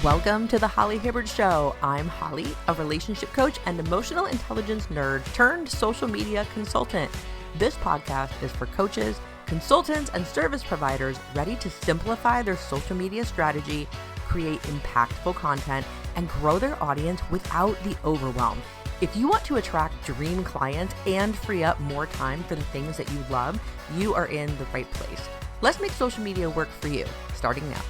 Welcome to the Holly Hibbard Show. I'm Holly, a relationship coach and emotional intelligence nerd turned social media consultant. This podcast is for coaches, consultants, and service providers ready to simplify their social media strategy, create impactful content, and grow their audience without the overwhelm. If you want to attract dream clients and free up more time for the things that you love, you are in the right place. Let's make social media work for you, starting now.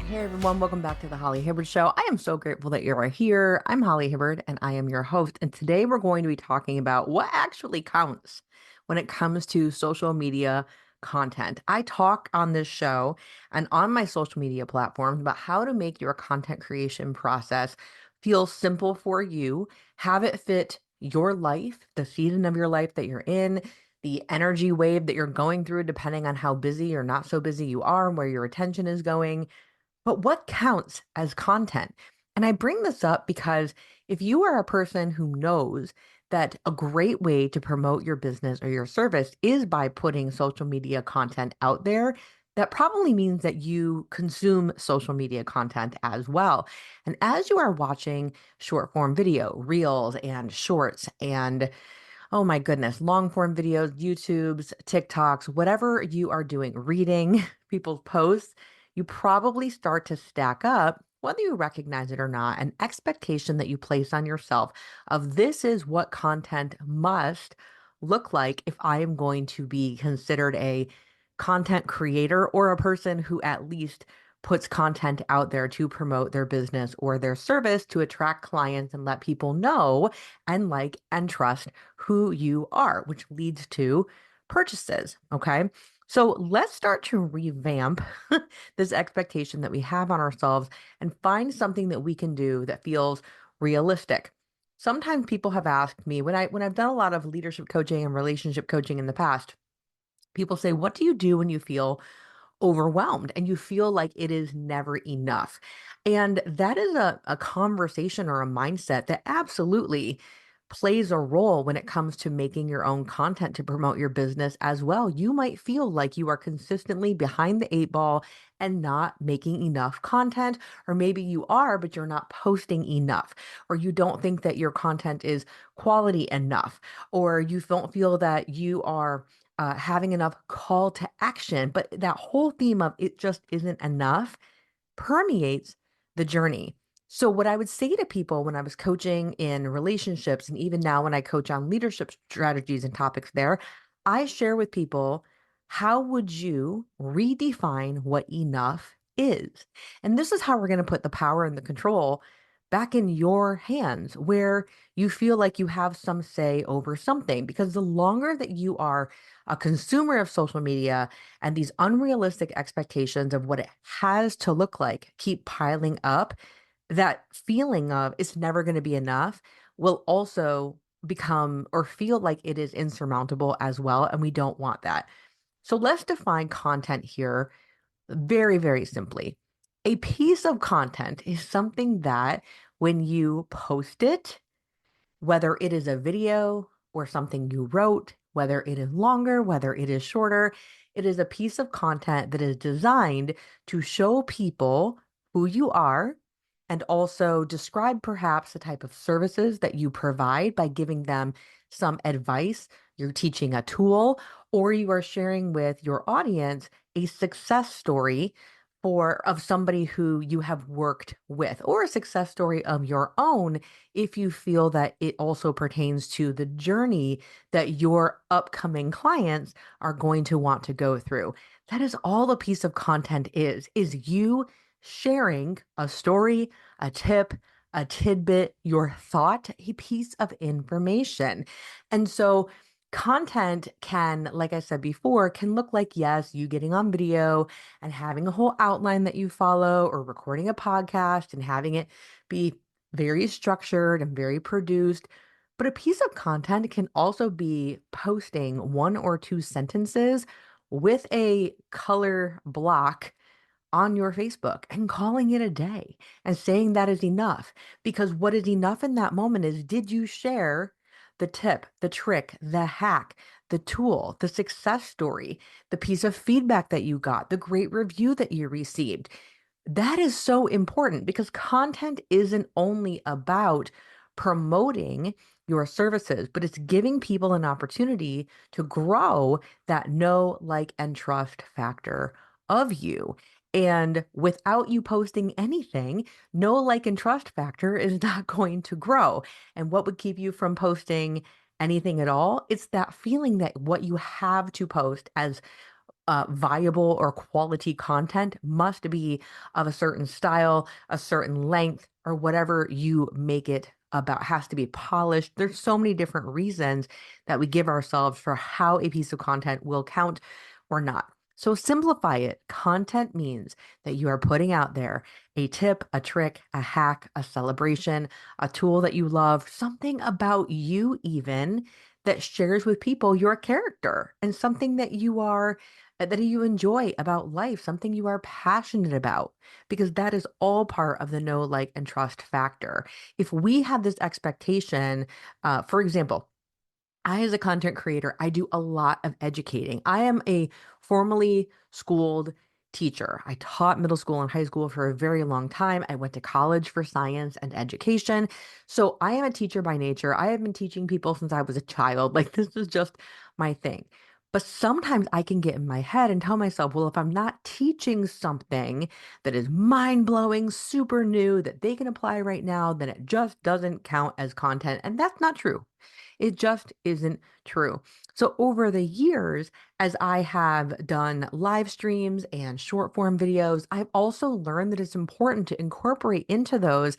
Hey everyone, welcome back to the Holly Hibbard Show. I am so grateful that you are here. I'm Holly Hibbard and I am your host. And today we're going to be talking about what actually counts when it comes to social media content. I talk on this show and on my social media platforms about how to make your content creation process feel simple for you, have it fit your life, the season of your life that you're in, the energy wave that you're going through, depending on how busy or not so busy you are and where your attention is going. But what counts as content? And I bring this up because if you are a person who knows that a great way to promote your business or your service is by putting social media content out there, that probably means that you consume social media content as well. And as you are watching short form video, reels and shorts and oh my goodness, long form videos, YouTubes, TikToks, whatever you are doing, reading people's posts, you probably start to stack up, whether you recognize it or not, an expectation that you place on yourself of this is what content must look like if I am going to be considered a content creator or a person who at least puts content out there to promote their business or their service to attract clients and let people know and like and trust who you are, which leads to purchases. Okay. So let's start to revamp this expectation that we have on ourselves and find something that we can do that feels realistic. Sometimes people have asked me when I've done a lot of leadership coaching and relationship coaching in the past, people say, what do you do when you feel overwhelmed and you feel like it is never enough? And that is a conversation or a mindset that absolutely plays a role when it comes to making your own content to promote your business as well. You might feel like you are consistently behind the eight ball and not making enough content, or maybe you are, but you're not posting enough, or you don't think that your content is quality enough, or you don't feel that you are having enough call to action, but that whole theme of it just isn't enough permeates the journey. So, what I would say to people when I was coaching in relationships, and even now when I coach on leadership strategies and topics there, I share with people how would you redefine what enough is? And this is how we're going to put the power and the control back in your hands, where you feel like you have some say over something. Because the longer that you are a consumer of social media and these unrealistic expectations of what it has to look like keep piling up, that feeling of it's never going to be enough will also become or feel like it is insurmountable as well. And we don't want that. So let's define content here very, very simply. A piece of content is something that when you post it, whether it is a video or something you wrote, whether it is longer, whether it is shorter, it is a piece of content that is designed to show people who you are and also describe perhaps the type of services that you provide by giving them some advice. You're teaching a tool, or you are sharing with your audience a success story of somebody who you have worked with, or a success story of your own if you feel that it also pertains to the journey that your upcoming clients are going to want to go through. That is all a piece of content is you sharing a story, a tip, a tidbit, your thought, a piece of information. And so content can, like I said before, can look like, yes, you getting on video and having a whole outline that you follow, or recording a podcast and having it be very structured and very produced. But a piece of content can also be posting one or two sentences with a color block on your Facebook and calling it a day and saying that is enough. Because what is enough in that moment is, did you share the tip, the trick, the hack, the tool, the success story, the piece of feedback that you got, the great review that you received. That is so important because content isn't only about promoting your services, but it's giving people an opportunity to grow that know, like, and trust factor of you. And without you posting anything, no like and trust factor is not going to grow. And what would keep you from posting anything at all? It's that feeling that what you have to post as viable or quality content must be of a certain style, a certain length, or whatever you make it about has to be polished. There's so many different reasons that we give ourselves for how a piece of content will count or not. So simplify it. Content means that you are putting out there a tip, a trick, a hack, a celebration, a tool that you love, something about you even that shares with people your character and something that you enjoy about life, something you are passionate about, because that is all part of the know, like, and trust factor. If we have this expectation, for example, I, as a content creator, I do a lot of educating. I am a formally schooled teacher. I taught middle school and high school for a very long time. I went to college for science and education. So I am a teacher by nature. I have been teaching people since I was a child. Like, this is just my thing. But sometimes I can get in my head and tell myself, well, if I'm not teaching something that is mind blowing, super new, that they can apply right now, then it just doesn't count as content. And that's not true. It just isn't true. So over the years, as I have done live streams and short form videos, I've also learned that it's important to incorporate into those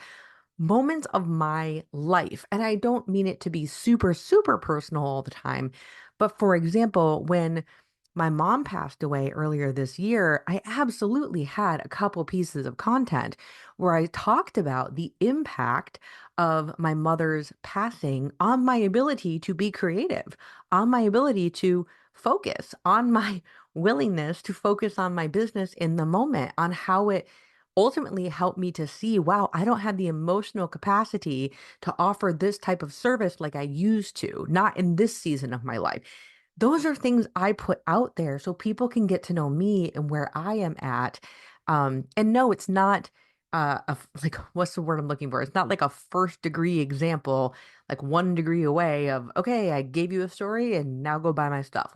moments of my life. And I don't mean it to be super, super personal all the time. But for example, when my mom passed away earlier this year, I absolutely had a couple pieces of content where I talked about the impact of my mother's passing on my ability to be creative, on my ability to focus, on my willingness to focus on my business in the moment, on how it ultimately helped me to see, wow, I don't have the emotional capacity to offer this type of service like I used to, not in this season of my life. Those are things I put out there so people can get to know me and where I am at. And no, it's not like, what's the word I'm looking for? It's not like a first degree example, like 1 degree away of, okay, I gave you a story and now go buy my stuff.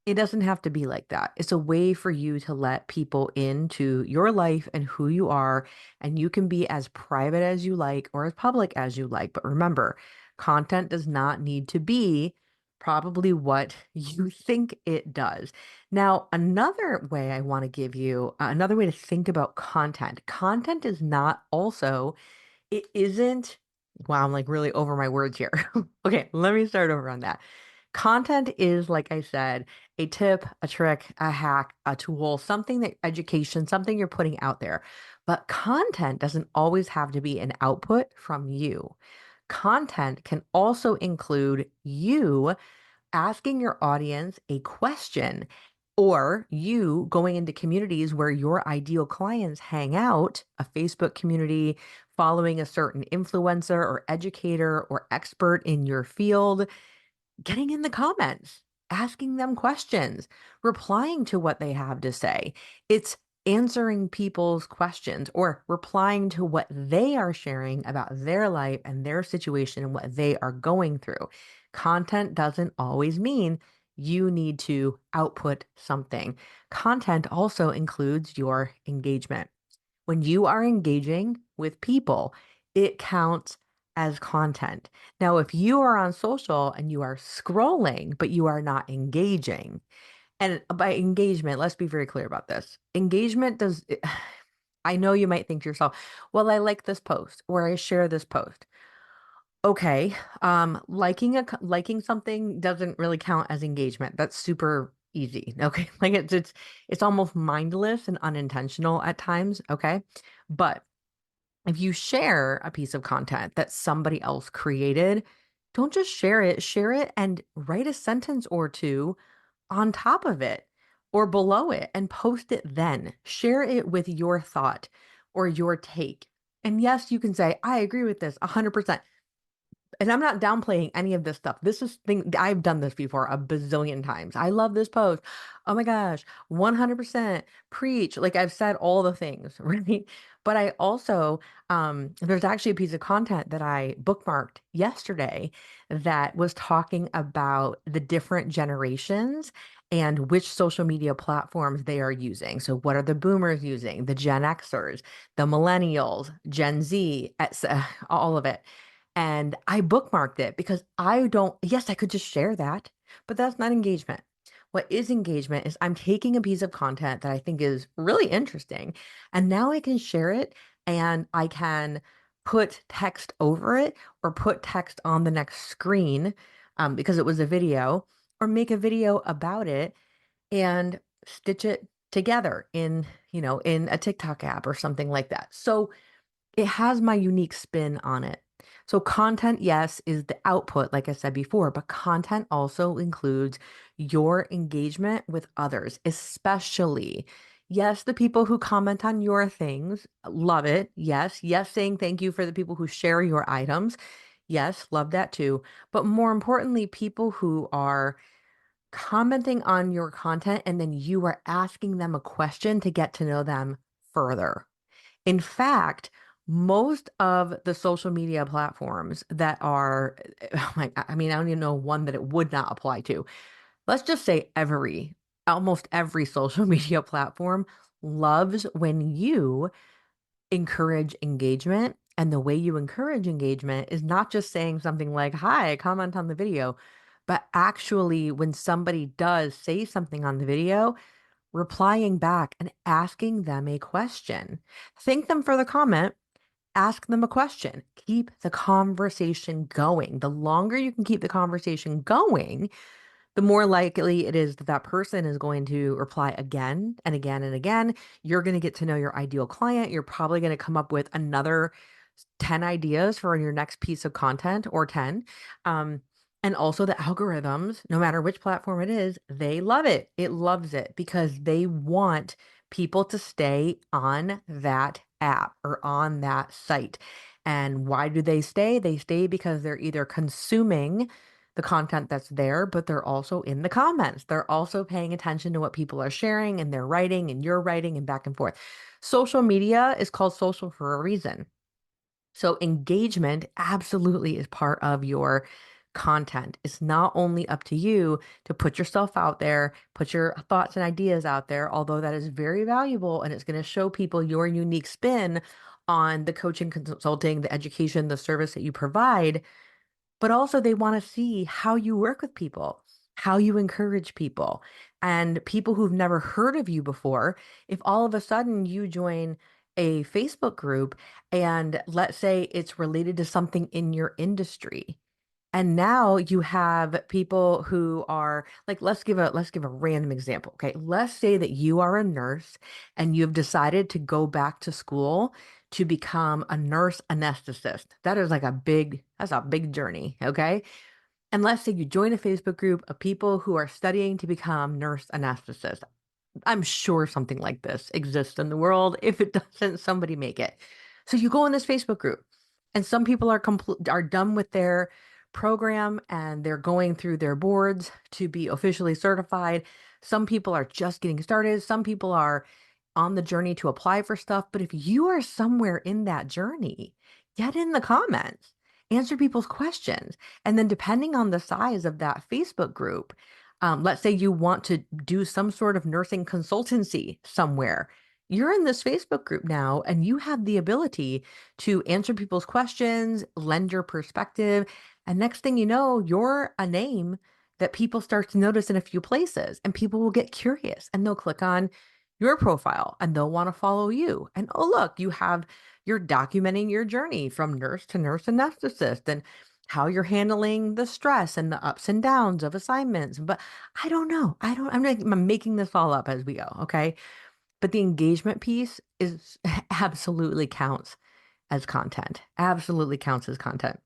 It doesn't have to be like that. It's a way for you to let people into your life and who you are, and you can be as private as you like or as public as you like. But remember, content does not need to be probably what you think it does. Now, another way I want to give you, another way to think about content. Content is not also, it isn't, wow, I'm like really over my words here. Okay, let me start over on that. Content is, like I said, a tip, a trick, a hack, a tool, something that education, something you're putting out there. But content doesn't always have to be an output from you. Content can also include you asking your audience a question or you going into communities where your ideal clients hang out, a Facebook community, following a certain influencer or educator or expert in your field, getting in the comments, asking them questions, replying to what they have to say. It's answering people's questions or replying to what they are sharing about their life and their situation and what they are going through. Content doesn't always mean you need to output something. Content also includes your engagement. When you are engaging with people, it counts as content. Now, if you are on social and you are scrolling, but you are not engaging, and by engagement, let's be very clear about this. Engagement does, I know you might think to yourself, well, I like this post or I share this post. Okay, liking something doesn't really count as engagement. That's super easy. Okay, like it's almost mindless and unintentional at times. Okay, but if you share a piece of content that somebody else created, don't just share it and write a sentence or two on top of it or below it and post it then. Share it with your thought or your take. And yes, you can say, I agree with this 100%. And I'm not downplaying any of this stuff. This is thing I've done this before a bazillion times. I love this post. Oh my gosh, 100% preach. Like I've said all the things, right? But I also, there's actually a piece of content that I bookmarked yesterday that was talking about the different generations and which social media platforms they are using. So what are the boomers using? The Gen Xers, the millennials, Gen Z, all of it. And I bookmarked it because I don't, yes, I could just share that, but that's not engagement. What is engagement is I'm taking a piece of content that I think is really interesting, and now I can share it and I can put text over it or put text on the next screen because it was a video, or make a video about it and stitch it together in, in a TikTok app or something like that. So it has my unique spin on it. So content, yes, is the output, like I said before, but content also includes your engagement with others, especially, yes, the people who comment on your things, love it. Yes, yes, saying thank you for the people who share your items. Yes, love that too. But more importantly, people who are commenting on your content and then you are asking them a question to get to know them further. In fact, most of the social media platforms that are, oh my, I mean, I don't even know one that it would not apply to. Let's just say almost every social media platform loves when you encourage engagement. And the way you encourage engagement is not just saying something like, hi, comment on the video, but actually, when somebody does say something on the video, replying back and asking them a question. Thank them for the comment, ask them a question. Keep the conversation going. The longer you can keep the conversation going, the more likely it is that that person is going to reply again and again and again. You're going to get to know your ideal client. You're probably going to come up with another 10 ideas for your next piece of content or 10. Um, and also the algorithms, no matter which platform it is, they love it. It loves it because they want people to stay on that app or on that site. And why do they stay? They stay because they're either consuming the content that's there, but they're also in the comments. They're also paying attention to what people are sharing and they're writing and you're writing and back and forth. Social media is called social for a reason. So engagement absolutely is part of your content. It's not only up to you to put yourself out there, put your thoughts and ideas out there, although that is very valuable and it's going to show people your unique spin on the coaching, consulting, the education, the service that you provide, but also they want to see how you work with people, how you encourage people, and people who've never heard of you before. If all of a sudden you join a Facebook group and let's say it's related to something in your industry, and now you have people who are like, let's give a random example. Okay. Let's say that you are a nurse and you've decided to go back to school to become a nurse anesthetist. That's a big journey. Okay. And let's say you join a Facebook group of people who are studying to become nurse anesthetists. I'm sure something like this exists in the world. If it doesn't, somebody make it. So you go in this Facebook group, and some people are done with their program and they're going through their boards to be officially certified. Some people are just getting started. Some people are on the journey to apply for stuff. But if you are somewhere in that journey, get in the comments, answer people's questions. And then depending on the size of that Facebook group, let's say you want to do some sort of nursing consultancy somewhere. You're in this Facebook group now, and you have the ability to answer people's questions, lend your perspective. And next thing you know, you're a name that people start to notice in a few places, and people will get curious and they'll click on your profile and they'll want to follow you. And oh, look, you're documenting your journey from nurse to nurse anesthetist and how you're handling the stress and the ups and downs of assignments. But I don't know. I'm making this all up as we go. Okay. But the engagement piece is absolutely counts as content, absolutely counts as content.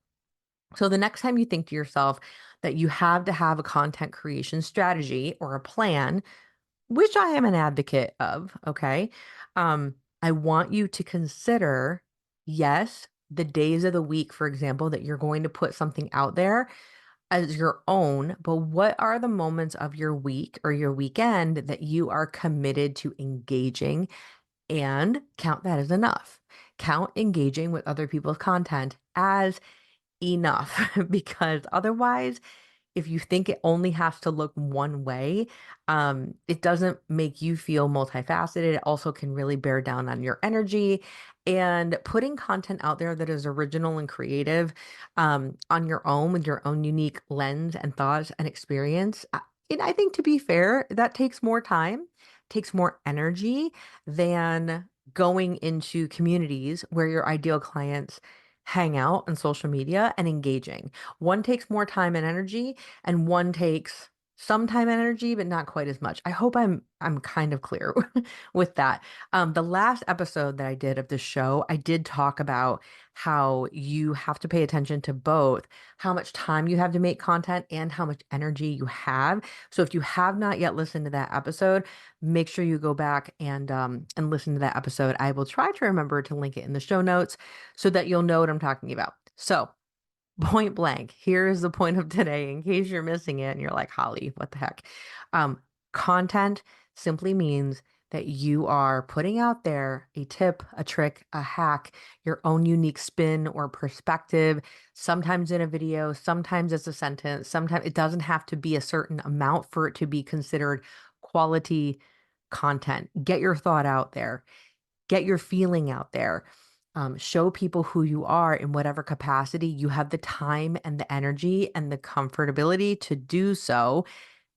So the next time you think to yourself that you have to have a content creation strategy or a plan, which I am an advocate of, okay? I want you to consider, yes, the days of the week, for example, that you're going to put something out there as your own, but what are the moments of your week or your weekend that you are committed to engaging, and count that as enough. Count engaging with other people's content as enough because otherwise, if you think it only has to look one way, it doesn't make you feel multifaceted. It also can really bear down on your energy. And putting content out there that is original and creative, on your own with your own unique lens and thoughts and experience, and I think to be fair, that takes more time, takes more energy than going into communities where your ideal clients hang out on social media and engaging. One takes more time and energy, and one takes some time and energy, but not quite as much. I hope I'm kind of clear with that. The last episode that I did of the show, I did talk about how you have to pay attention to both how much time you have to make content and how much energy you have. So if you have not yet listened to that episode, make sure you go back and listen to that episode. I will try to remember to link it in the show notes so that you'll know what I'm talking about. So point blank, here's the point of today, in case you're missing it and you're like, Holly, what the heck? Content simply means that you are putting out there a tip, a trick, a hack, your own unique spin or perspective, sometimes in a video, sometimes as a sentence, sometimes it doesn't have to be a certain amount for it to be considered quality content. Get your thought out there, get your feeling out there. Show people who you are in whatever capacity you have the time and the energy and the comfortability to do so.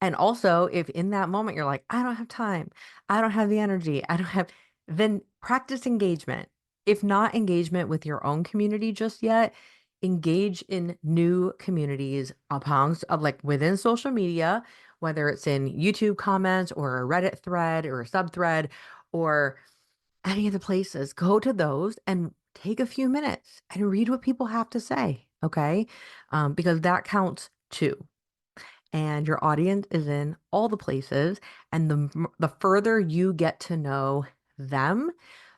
And also, if in that moment you're like, I don't have time, I don't have the energy, I don't have, then practice engagement. If not engagement with your own community just yet, engage in new communities like within social media, whether it's in YouTube comments or a Reddit thread or a subthread or any of the places. Go to those and take a few minutes and read what people have to say. Okay. Because that counts too. And your audience is in all the places. And the further you get to know them,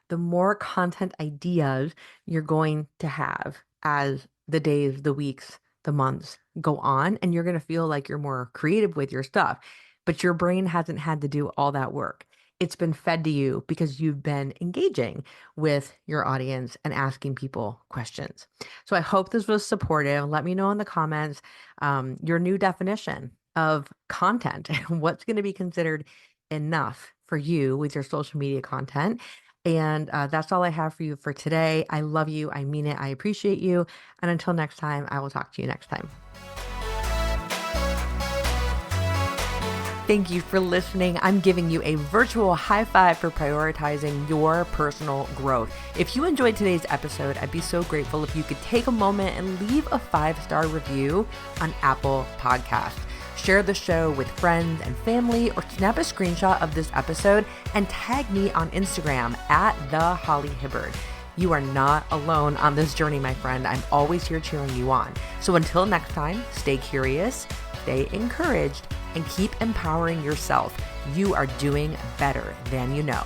the more content ideas you're going to have as the days, the weeks, the months go on. And you're going to feel like you're more creative with your stuff. But your brain hasn't had to do all that work. It's been fed to you because you've been engaging with your audience and asking people questions. So I hope this was supportive. Let me know in the comments your new definition of content and what's going to be considered enough for you with your social media content. And that's all I have for you for today. I love you. I mean it. I appreciate you. And until next time, I will talk to you next time. Thank you for listening. I'm giving you a virtual high five for prioritizing your personal growth. If you enjoyed today's episode, I'd be so grateful if you could take a moment and leave a 5-star review on Apple Podcasts. Share the show with friends and family, or snap a screenshot of this episode and tag me on Instagram at thehollyhibbard. You are not alone on this journey, my friend. I'm always here cheering you on. So until next time, stay curious, stay encouraged, and keep empowering yourself. You are doing better than you know.